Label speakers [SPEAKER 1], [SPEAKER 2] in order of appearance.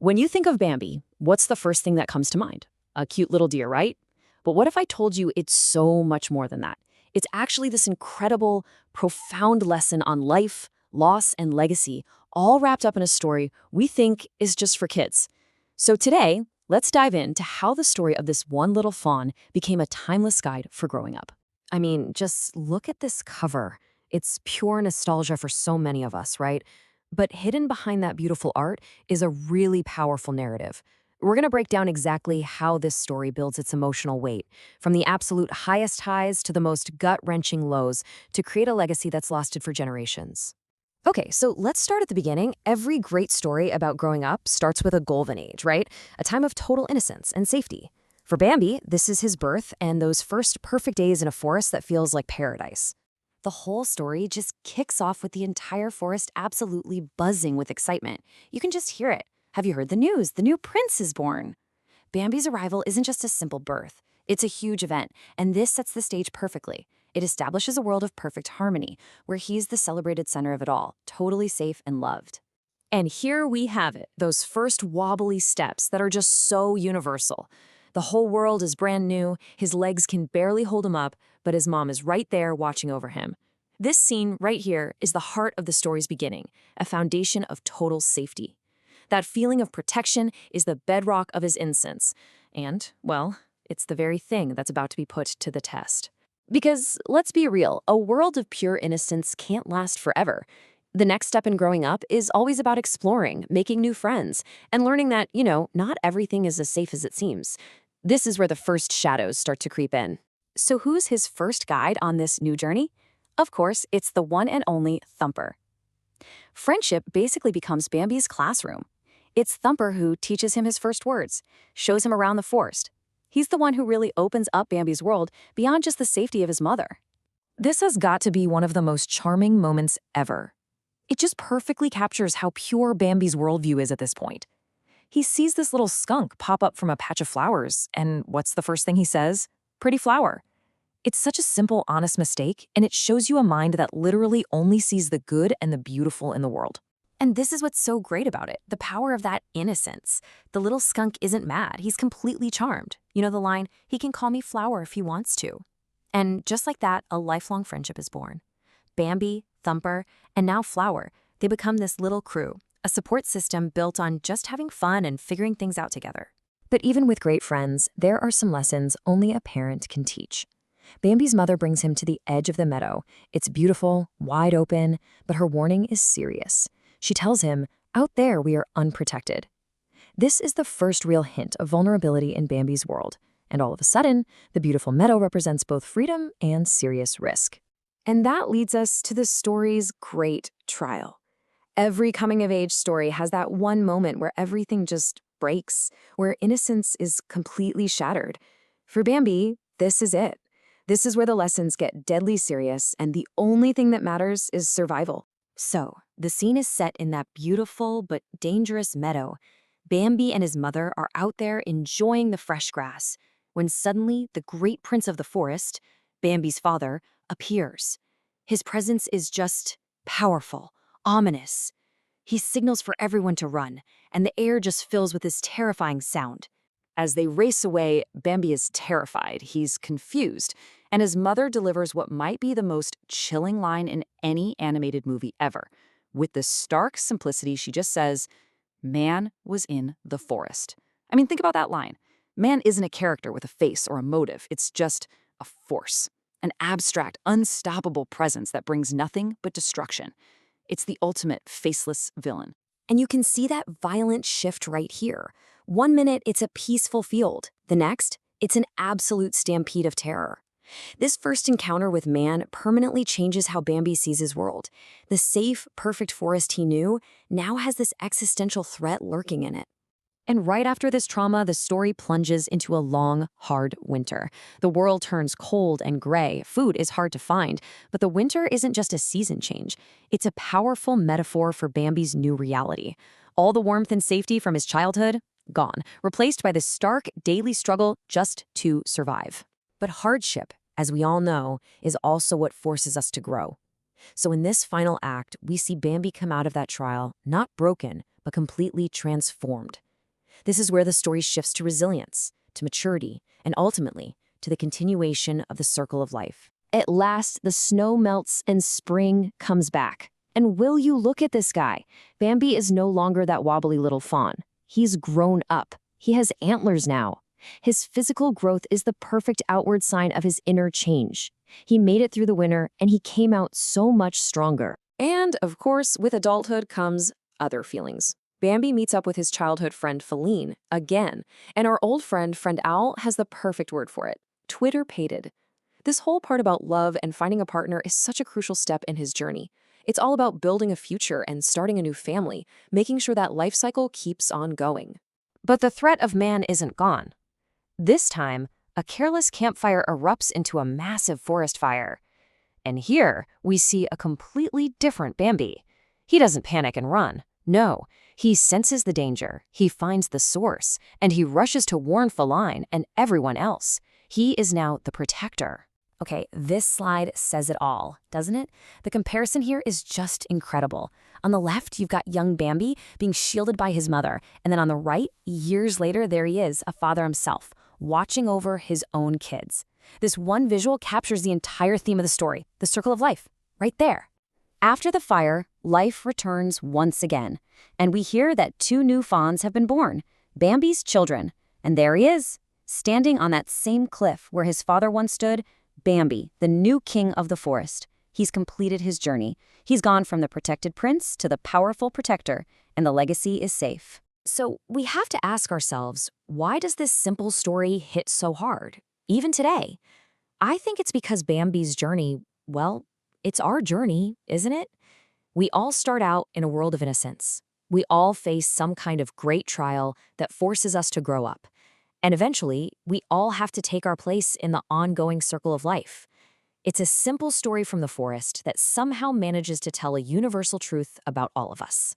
[SPEAKER 1] When you think of Bambi, what's the first thing that comes to mind? A cute little deer, right? But what if I told you it's so much more than that? It's actually this incredible, profound lesson on life, loss, and legacy, all wrapped up in a story we think is just for kids. So today, let's dive into how the story of this one little fawn became a timeless guide for growing up. I mean, just look at this cover. It's pure nostalgia for so many of us, right? But hidden behind that beautiful art is a really powerful narrative. We're going to break down exactly how this story builds its emotional weight, from the absolute highest highs to the most gut-wrenching lows, to create a legacy that's lasted for generations. Okay, so let's start at the beginning. Every great story about growing up starts with a golden age, right? A time of total innocence and safety. For Bambi, this is his birth and those first perfect days in a forest that feels like paradise. The whole story just kicks off with the entire forest absolutely buzzing with excitement. You can just hear it. Have you heard the news? The new prince is born. Bambi's arrival isn't just a simple birth. It's a huge event, and this sets the stage perfectly. It establishes a world of perfect harmony, where he's the celebrated center of it all, totally safe and loved. And here we have it, those first wobbly steps that are just so universal. The whole world is brand new, his legs can barely hold him up, but his mom is right there watching over him. This scene right here is the heart of the story's beginning, a foundation of total safety. That feeling of protection is the bedrock of his innocence. And, well, it's the very thing that's about to be put to the test. Because, let's be real, a world of pure innocence can't last forever. The next step in growing up is always about exploring, making new friends, and learning that, not everything is as safe as it seems. This is where the first shadows start to creep in. So who's his first guide on this new journey? Of course, it's the one and only Thumper. Friendship basically becomes Bambi's classroom. It's Thumper who teaches him his first words, shows him around the forest. He's the one who really opens up Bambi's world beyond just the safety of his mother. This has got to be one of the most charming moments ever. It just perfectly captures how pure Bambi's worldview is at this point. He sees this little skunk pop up from a patch of flowers, and what's the first thing he says? Pretty flower. It's such a simple, honest mistake, and it shows you a mind that literally only sees the good and the beautiful in the world. And this is what's so great about it, the power of that innocence. The little skunk isn't mad, he's completely charmed. You know the line, he can call me Flower if he wants to. And just like that, a lifelong friendship is born. Bambi, Thumper, and now Flower, they become this little crew, a support system built on just having fun and figuring things out together. But even with great friends, there are some lessons only a parent can teach. Bambi's mother brings him to the edge of the meadow. It's beautiful, wide open, but her warning is serious. She tells him, out there we are unprotected. This is the first real hint of vulnerability in Bambi's world, and all of a sudden, the beautiful meadow represents both freedom and serious risk. And that leads us to the story's great trial. Every coming-of-age story has that one moment where everything just breaks, where innocence is completely shattered. For Bambi, this is it. This is where the lessons get deadly serious, and the only thing that matters is survival. So, the scene is set in that beautiful but dangerous meadow. Bambi and his mother are out there enjoying the fresh grass, when suddenly the great prince of the forest, Bambi's father, appears. His presence is just powerful, ominous. He signals for everyone to run, and the air just fills with this terrifying sound. As they race away, Bambi is terrified, he's confused, and his mother delivers what might be the most chilling line in any animated movie ever. With the stark simplicity, she just says, "Man was in the forest." I mean, think about that line. Man isn't a character with a face or a motive, it's just a force. An abstract, unstoppable presence that brings nothing but destruction. It's the ultimate faceless villain. And you can see that violent shift right here. One minute, it's a peaceful field. The next, it's an absolute stampede of terror. This first encounter with man permanently changes how Bambi sees his world. The safe, perfect forest he knew now has this existential threat lurking in it. And right after this trauma, the story plunges into a long, hard winter. The world turns cold and gray. Food is hard to find. But the winter isn't just a season change. It's a powerful metaphor for Bambi's new reality. All the warmth and safety from his childhood, gone, replaced by the stark daily struggle just to survive. But hardship, as we all know, is also what forces us to grow. So in this final act, we see Bambi come out of that trial, not broken, but completely transformed. This is where the story shifts to resilience, to maturity, and ultimately, to the continuation of the circle of life. At last, the snow melts and spring comes back. And will you look at this guy? Bambi is no longer that wobbly little fawn. He's grown up. He has antlers now. His physical growth is the perfect outward sign of his inner change. He made it through the winter, and he came out so much stronger. And, of course, with adulthood comes other feelings. Bambi meets up with his childhood friend Feline again, and our old friend Owl has the perfect word for it: Twitter-pated. This whole part about love and finding a partner is such a crucial step in his journey. It's all about building a future and starting a new family, making sure that life cycle keeps on going. But the threat of man isn't gone. This time, a careless campfire erupts into a massive forest fire. And here, we see a completely different Bambi. He doesn't panic and run. No, he senses the danger, he finds the source, and he rushes to warn Feline and everyone else. He is now the protector. Okay, this slide says it all, doesn't it? The comparison here is just incredible. On the left, you've got young Bambi being shielded by his mother, and then on the right, years later, there he is, a father himself, watching over his own kids. This one visual captures the entire theme of the story, the circle of life, right there. After the fire, life returns once again, and we hear that 2 new fawns have been born, Bambi's children. And there he is, standing on that same cliff where his father once stood, Bambi, the new king of the forest. He's completed his journey. He's gone from the protected prince to the powerful protector, and the legacy is safe. So we have to ask ourselves, why does this simple story hit so hard, even today? I think it's because Bambi's journey, well, it's our journey, isn't it? We all start out in a world of innocence. We all face some kind of great trial that forces us to grow up. And eventually, we all have to take our place in the ongoing circle of life. It's a simple story from the forest that somehow manages to tell a universal truth about all of us.